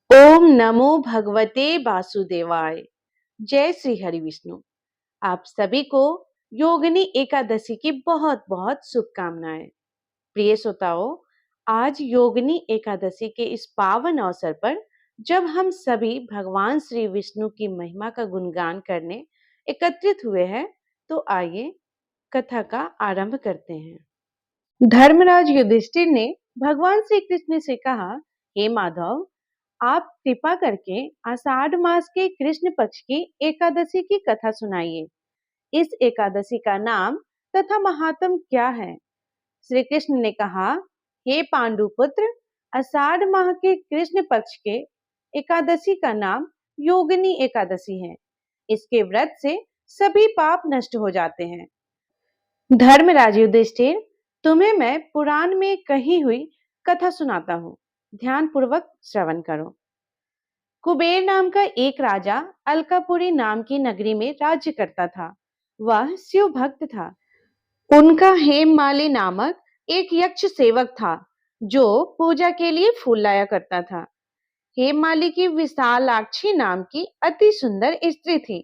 ओम नमो भगवते वासुदेवाय। जय श्री हरि विष्णु। आप सभी को योगिनी एकादशी की बहुत बहुत शुभकामनाएं। प्रिय श्रोताओं, आज योगिनी एकादशी के इस पावन अवसर पर जब हम सभी भगवान श्री विष्णु की महिमा का गुणगान करने एकत्रित हुए हैं, तो आइए कथा का आरंभ करते हैं। धर्मराज युधिष्ठिर ने भगवान श्री कृष्ण से कहा, हे माधव, आप कृपा करके आषाढ़ मास के कृष्ण पक्ष की एकादशी की कथा सुनाइए। इस एकादशी का नाम तथा महात्म क्या है? श्री कृष्ण ने कहा, हे पांडुपुत्र, आषाढ़ माह के कृष्ण पक्ष के एकादशी का नाम योगिनी एकादशी है। इसके व्रत से सभी पाप नष्ट हो जाते हैं। धर्मराज युधिष्ठिर, तुम्हें मैं पुराण में कही हुई कथा सुनाता हूँ, ध्यान पूर्वक श्रवण करो। कुबेर नाम का एक राजा अलकापुरी नाम की नगरी में राज्य करता था। वह शिव भक्त था। उनका हेममाली नामक एक यक्ष सेवक था जो पूजा के लिए फूल लाया करता था। हेममाली की विशालाक्षी नाम की अति सुंदर स्त्री थी।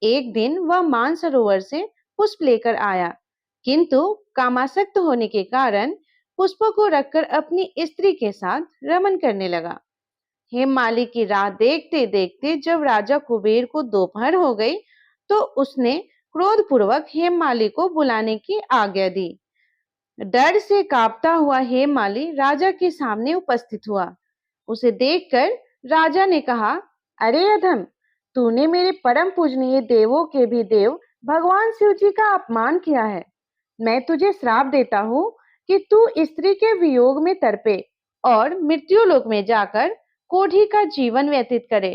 एक दिन वह मानसरोवर से पुष्प लेकर आया, किंतु कामासक्त होने के कारण पुष्पों को रखकर अपनी स्त्री के साथ रमन करने लगा। हेममाली की राह देखते देखते जब राजा कुबेर को दोपहर हो गई, तो उसने क्रोधपूर्वक हेममाली को बुलाने की आज्ञा दी। डर से कांपता हुआ हेममाली राजा के सामने उपस्थित हुआ। उसे देखकर राजा ने कहा, अरे अधम, तूने मेरे परम पूजनीय देवों के भी देव भगवान शिव जी का अपमान किया है। मैं तुझे श्राप देता हूँ कि तू स्त्री के वियोग में तड़पे और मृत्यु लोक में जाकर कोढ़ी का जीवन व्यतीत करे।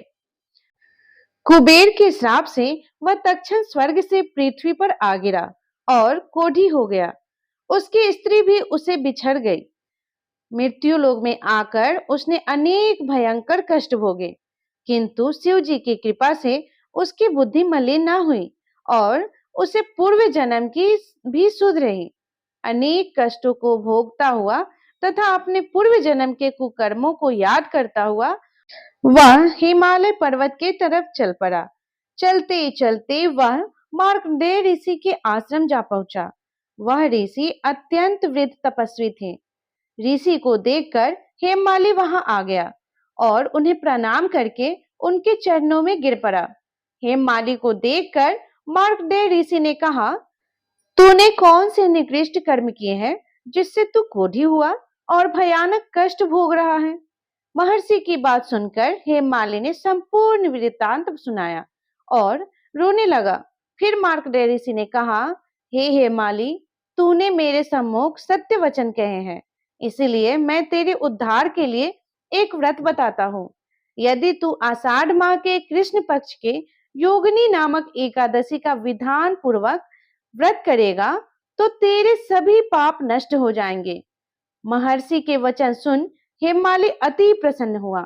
कुबेर के श्राप से वह तत्क्षण स्वर्ग से पृथ्वी पर आ गिरा और कोढ़ी हो गया। उसकी स्त्री भी उसे बिछड़ गई। मृत्यु लोक में आकर उसने अनेक भयंकर कष्ट भोगे, किंतु शिव जी की कृपा से उसकी बुद्धि मलिन न हुई और उसे पूर्व जन्म की भी सुध रही। अनेक कष्टों को भोगता हुआ तथा अपने पूर्व जन्म के कुकर्मों को याद करता हुआ वह हिमालय पर्वत के तरफ चल पड़ा। चलते चलते वह मार्कंडेय ऋषि के आश्रम जा पहुंचा। वह ऋषि अत्यंत वृद्ध तपस्वी थे। ऋषि को देखकर हेममाली वहां आ गया और उन्हें प्रणाम करके उनके चरणों में गिर पड़ा। हेममाली को देखकर मार्कंडेय ऋषि ने कहा, तूने कौन से निकृष्ट कर्म किए हैं जिससे तू कोढ़ी हुआ और भयानक कष्ट भोग रहा है? महर्षि की बात सुनकर हेममाली ने संपूर्ण वृत्तांत सुनाया और रोने लगा। फिर मार्कंडेय ऋषि ने कहा, हे हेममाली, तूने मेरे सम्मुख सत्य वचन कहे हैं, इसलिए मैं तेरे उद्धार के लिए एक व्रत बताता हूँ। यदि तू आषाढ़ माह के कृष्ण पक्ष के योगिनी नामक एकादशी का विधान पूर्वक व्रत करेगा, तो तेरे सभी पाप नष्ट हो जाएंगे। महर्षि के वचन सुन हेममाली अति प्रसन्न हुआ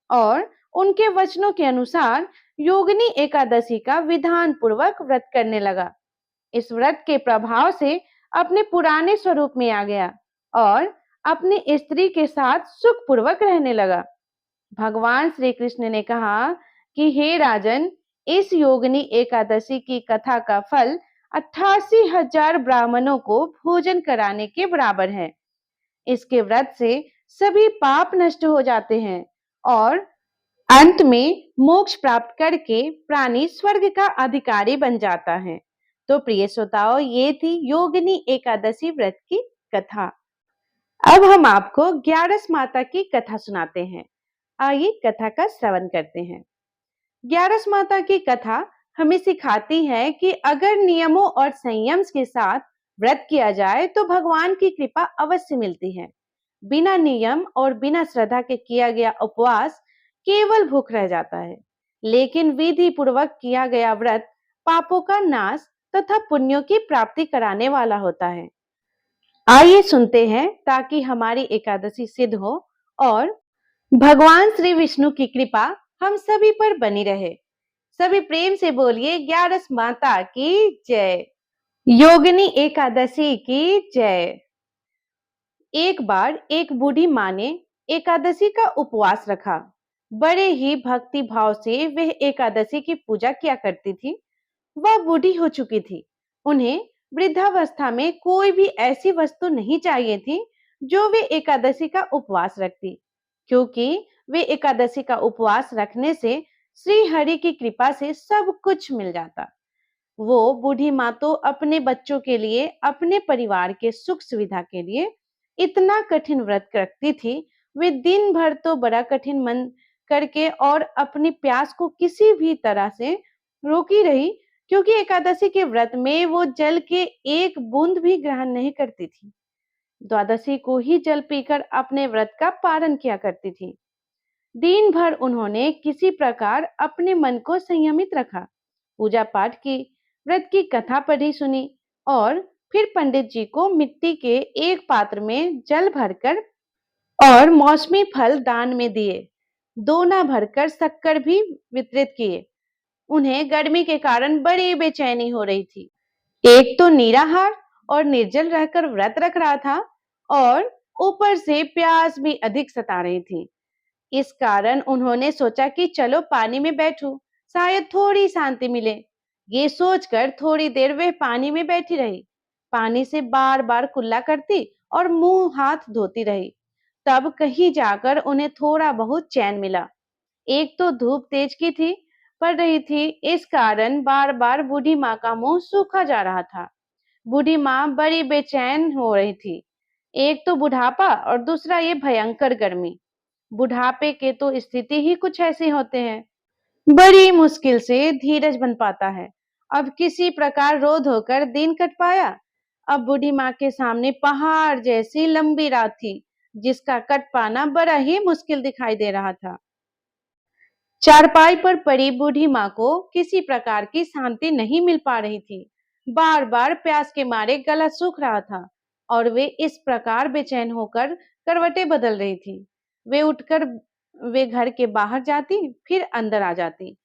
और उनके वचनों के अनुसार योगिनी एकादशी का विधान पूर्वक व्रत करने लगा। इस व्रत के प्रभाव से अपने पुराने स्वरूप में आ गया और अपनी स्त्री के साथ सुखपूर्वक रहने लगा। भगवान श्री कृष्ण ने कहा कि हे राजन, इस योगिनी एकादशी की कथा का फल 88,000 ब्राह्मणों को भोजन कराने के बराबर है। इसके व्रत से सभी पाप नष्ट हो जाते हैं और अंत में मोक्ष प्राप्त करके प्राणी स्वर्ग का अधिकारी बन जाता है। तो प्रिय श्रोताओं, ये थी योगिनी एकादशी व्रत की कथा। अब हम आपको ग्यारस माता की कथा सुनाते हैं। आइए कथा का श्रवण करते हैं। ग्यारस माता की कथा हमें सिखाती है कि अगर नियमों और संयम के साथ व्रत किया जाए तो भगवान की कृपा अवश्य मिलती है। बिना नियम और बिना श्रद्धा के किया गया उपवास केवल भूख रह जाता है, लेकिन विधि पूर्वक किया गया व्रत पापों का नाश तथा पुण्यों की प्राप्ति कराने वाला होता है। आइए सुनते हैं, ताकि हमारी एकादशी सिद्ध हो और भगवान श्री विष्णु की कृपा हम सभी पर बनी रहे। सभी प्रेम से बोलिए, ग्यारस माता की जय, योगिनी एकादशी की जय। एक बार एक बूढ़ी माँ ने एकादशी का उपवास रखा। बड़े ही भक्ति भाव से वह एकादशी की पूजा किया करती थी। वह बूढ़ी हो चुकी थी। उन्हें वृद्धावस्था में कोई भी ऐसी वस्तु नहीं चाहिए थी जो वे एकादशी का उपवास रखती, क्योंकि वे एकादशी का उपवास रखने से श्री हरि की कृपा से सब कुछ मिल जाता। वो बूढ़ी माँ तो अपने बच्चों के लिए, अपने परिवार के सुख सुविधा के लिए इतना कठिन व्रत रखती थी। वे दिन भर तो बड़ा कठिन मन करके और अपनी प्यास को किसी भी तरह से रोकी रही, क्योंकि एकादशी के व्रत में वो जल के एक बूंद भी ग्रहण नहीं करती थी। द्वादशी को ही जल पीकर अपने व्रत का पालन किया करती थी। दिन भर उन्होंने किसी प्रकार अपने मन को संयमित रखा, पूजा पाठ की, व्रत की कथा पढ़ी सुनी और फिर पंडित जी को मिट्टी के एक पात्र में जल भरकर और मौसमी फल दान में दिए। दोना भरकर शक्कर भी वितरित किए। उन्हें गर्मी के कारण बड़ी बेचैनी हो रही थी। एक तो निराहार और निर्जल रहकर व्रत रख रहा था और ऊपर से प्यास भी अधिक सता रही थी। इस कारण उन्होंने सोचा कि चलो पानी में बैठूं, शायद थोड़ी शांति मिले। ये सोचकर थोड़ी देर वे पानी में बैठी रही। पानी से बार बार कुल्ला करती और मुंह हाथ धोती रही। तब कहीं जाकर उन्हें थोड़ा बहुत चैन मिला। एक तो धूप तेज की थी, पड़ रही थी, इस कारण बार बार बूढ़ी माँ का मुंह सूखा जा रहा था। बूढ़ी माँ बड़ी बेचैन हो रही थी। एक तो बुढ़ापा और दूसरा ये भयंकर गर्मी। बुढ़ापे के तो स्थिति ही कुछ ऐसे होते हैं। बड़ी मुश्किल से धीरज बन पाता है। अब किसी प्रकार रो धोकर दिन कट पाया। अब बूढ़ी माँ के सामने पहाड़ जैसी लंबी रात थी, जिसका कट पाना बड़ा ही मुश्किल दिखाई दे रहा था। चारपाई पर पड़ी बूढ़ी माँ को किसी प्रकार की शांति नहीं मिल पा रही थी। बार बार प्यास के मारे गला सूख रहा था और वे इस प्रकार बेचैन होकर करवटें बदल रही थी। वे उठकर वे घर के बाहर जाती, फिर अंदर आ जाती।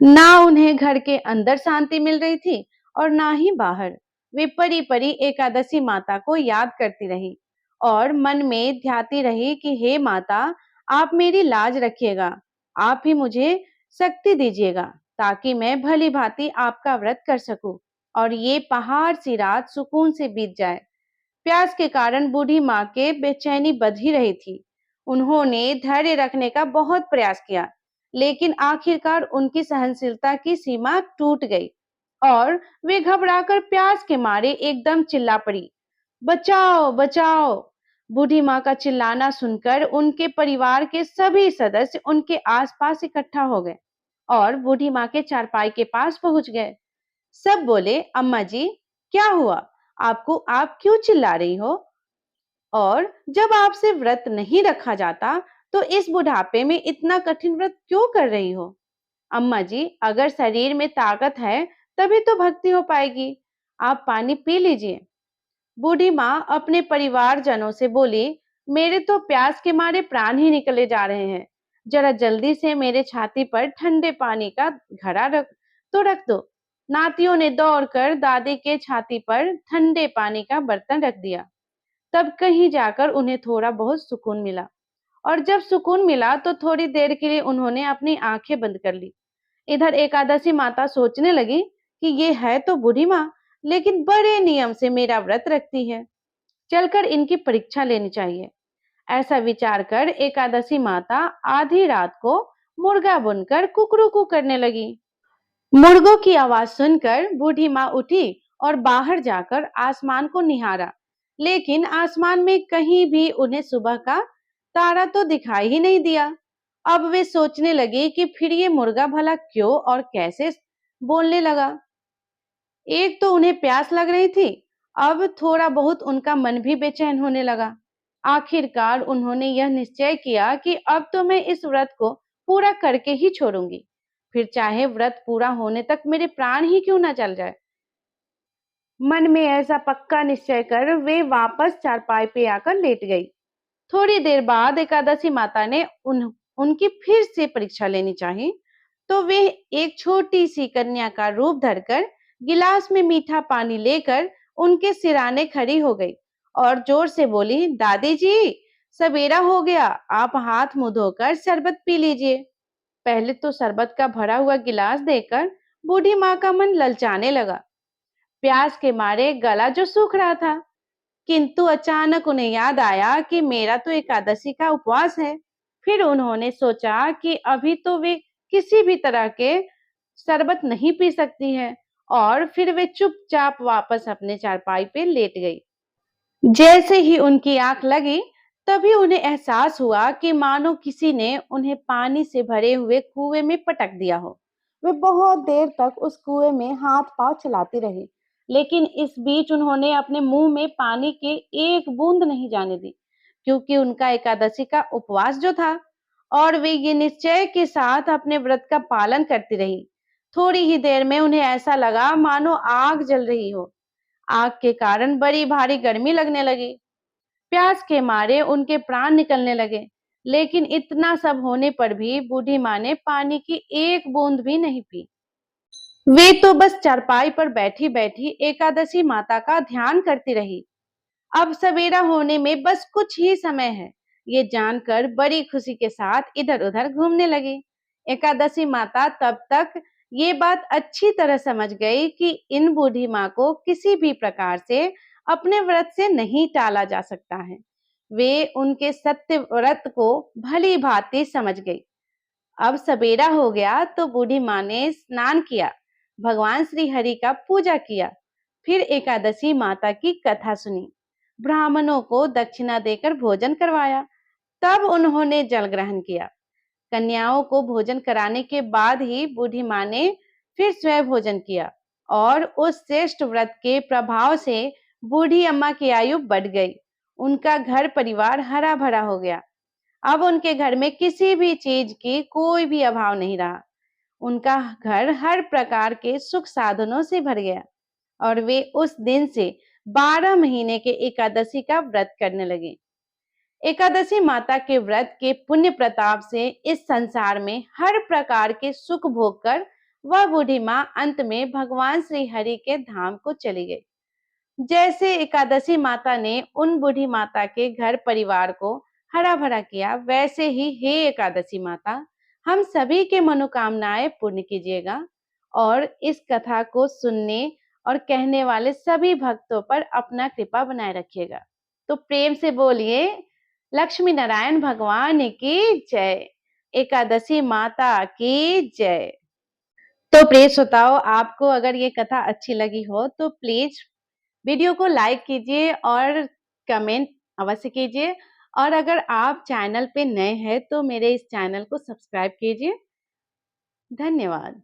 ना उन्हें घर के अंदर शांति मिल रही थी और ना ही बाहर। वे परी परी एकादशी माता को याद करती रही और मन में ध्याती रही कि हे माता, आप मेरी लाज रखिएगा, आप ही मुझे शक्ति दीजिएगा ताकि मैं भली भांति आपका व्रत कर सकूं और ये पहाड़ सी रात सुकून से बीत जाए। प्यास के कारण बूढ़ी माँ के बेचैनी बढ़ ही रही थी। उन्होंने धैर्य रखने का बहुत प्रयास किया, लेकिन आखिरकार उनकी सहनशीलता की सीमा टूट गई और वे घबराकर प्यास के मारे एकदम चिल्ला पड़ी, बचाओ बचाओ। बूढ़ी माँ का चिल्लाना सुनकर उनके परिवार के सभी सदस्य उनके आसपास इकट्ठा हो गए और बूढ़ी माँ के चारपाई के पास पहुंच गए। सब बोले, अम्मा जी, क्या हुआ? आपको आप क्यों चिल्ला रही हो? और जब आपसे व्रत नहीं रखा जाता तो इस बुढ़ापे में इतना कठिन व्रत क्यों कर रही हो? अम्मा जी, अगर शरीर में ताकत है तभी तो भक्ति हो पाएगी। आप पानी पी लीजिए। बूढ़ी माँ अपने परिवारजनों से बोली, मेरे तो प्यास के मारे प्राण ही निकले जा रहे हैं। जरा जल्दी से मेरे छाती पर ठंडे पानी का घड़ा रख दो। नातियों ने दौड़कर दादी के छाती पर ठंडे पानी का बर्तन रख दिया। तब कहीं जाकर उन्हें थोड़ा बहुत सुकून मिला और जब सुकून मिला तो थोड़ी देर के लिए उन्होंने अपनी आंखें बंद कर ली। इधर एकादशी माता सोचने लगी कि ये है तो बूढ़ी माँ, लेकिन बड़े नियम से मेरा व्रत रखती है, चलकर इनकी परीक्षा लेनी चाहिए। ऐसा विचार कर एकादशी माता आधी रात को मुर्गा बुनकर कुकरू करने लगी। मुर्गों की आवाज सुनकर बूढ़ी माँ उठी और बाहर जाकर आसमान को निहारा, लेकिन आसमान में कहीं भी उन्हें सुबह का तारा तो दिखाई ही नहीं दिया। अब वे सोचने लगे कि फिर ये मुर्गा भला क्यों और कैसे बोलने लगा। एक तो उन्हें प्यास लग रही थी, अब थोड़ा बहुत उनका मन भी बेचैन होने लगा। आखिरकार उन्होंने यह निश्चय किया कि अब तो मैं इस व्रत को पूरा करके ही छोड़ूंगी, फिर चाहे व्रत पूरा होने तक मेरे प्राण ही क्यों ना चल जाए। मन में ऐसा पक्का निश्चय कर वे वापस चारपाई पे आकर लेट गई। थोड़ी देर बाद एकादशी माता ने उनकी फिर से परीक्षा लेनी चाहिए, तो वे एक छोटी सी कन्या का रूप धरकर गिलास में मीठा पानी लेकर उनके सिराने खड़ी हो गई और जोर से बोली, दादी जी, सवेरा हो गया, आप हाथ मुंह धोकर शरबत पी लीजिए। पहले तो शरबत का भरा हुआ गिलास देखकर बूढ़ी माँ का मन ललचाने लगा। प्यास के मारे गला जो सूख रहा था, किंतु अचानक उन्हें याद आया कि मेरा तो एकादशी का उपवास है। फिर उन्होंने सोचा कि अभी तो वे किसी भी तरह के शरबत नहीं पी सकती हैं, और फिर वे चुपचाप वापस अपने चारपाई पे लेट गई। जैसे ही उनकी आंख लगी, तभी उन्हें एहसास हुआ कि मानो किसी ने उन्हें पानी से भरे हुए कुएं में पटक दिया हो। वे बहुत देर तक उस कुएं में हाथ पांव चलाती रही, लेकिन इस बीच उन्होंने अपने मुंह में पानी की एक बूंद नहीं जाने दी, क्योंकि उनका एकादशी का उपवास जो था, और वे ये निश्चय के साथ अपने व्रत का पालन करती रही। थोड़ी ही देर में उन्हें ऐसा लगा मानो आग जल रही हो। आग के कारण बड़ी भारी गर्मी लगने लगी। प्यास के मारे उनके प्राण निकलने लगे, लेकिन इतना सब होने पर भी बूढ़ी माँ ने पानी की एक बूंद भी नहीं पी। वे तो बस चारपाई पर बैठी बैठी एकादशी माता का ध्यान करती रही। अब सवेरा होने में बस कुछ ही समय है, ये जानकर बड़ी खुशी के साथ इधर-उधर घूमने लगी। एकादशी माता तब तक ये बात अच्छी तरह समझ गई कि इन बूढ़ी माँ को किसी भी प्रकार से अपने व्रत से नहीं टाला जा सकता है। वे उनके सत्य व्रत को भली भांति समझ गई। अब सवेरा हो गया तो बूढ़ी माँ ने स्नान किया, भगवान श्री हरि का पूजा किया, फिर एकादशी माता की कथा सुनी, ब्राह्मणों को दक्षिणा देकर भोजन करवाया, तब उन्होंने जल ग्रहण किया। कन्याओं को भोजन कराने के बाद ही बूढ़ी माँ ने फिर स्वयं भोजन किया, और उस श्रेष्ठ व्रत के प्रभाव से बूढ़ी अम्मा की आयु बढ़ गई। उनका घर परिवार हरा भरा हो गया। अब उनके घर में किसी भी चीज की कोई भी अभाव नहीं रहा। उनका घर हर प्रकार के सुख साधनों से भर गया, और वे उस दिन से 12 महीने के एकादशी का व्रत करने लगे। एकादशी माता के व्रत के पुण्य प्रताप से इस संसार में हर प्रकार के सुख भोग कर वह बूढ़ी माँ अंत में भगवान श्री हरि के धाम को चली गई। जैसे एकादशी माता ने उन बूढ़ी माता के घर परिवार को हरा भरा किया, वैसे ही हे एकादशी माता, हम सभी के मनोकामनाएं पूर्ण कीजिएगा, और इस कथा को सुनने और कहने वाले सभी भक्तों पर अपना कृपा बनाए रखिएगा। तो प्रेम से बोलिए, लक्ष्मी नारायण भगवान की जय, एकादशी माता की जय। तो प्रिय श्रोताओ, आपको अगर ये कथा अच्छी लगी हो तो प्लीज वीडियो को लाइक कीजिए और कमेंट अवश्य कीजिए, और अगर आप चैनल पे नए हैं तो मेरे इस चैनल को सब्सक्राइब कीजिए। धन्यवाद।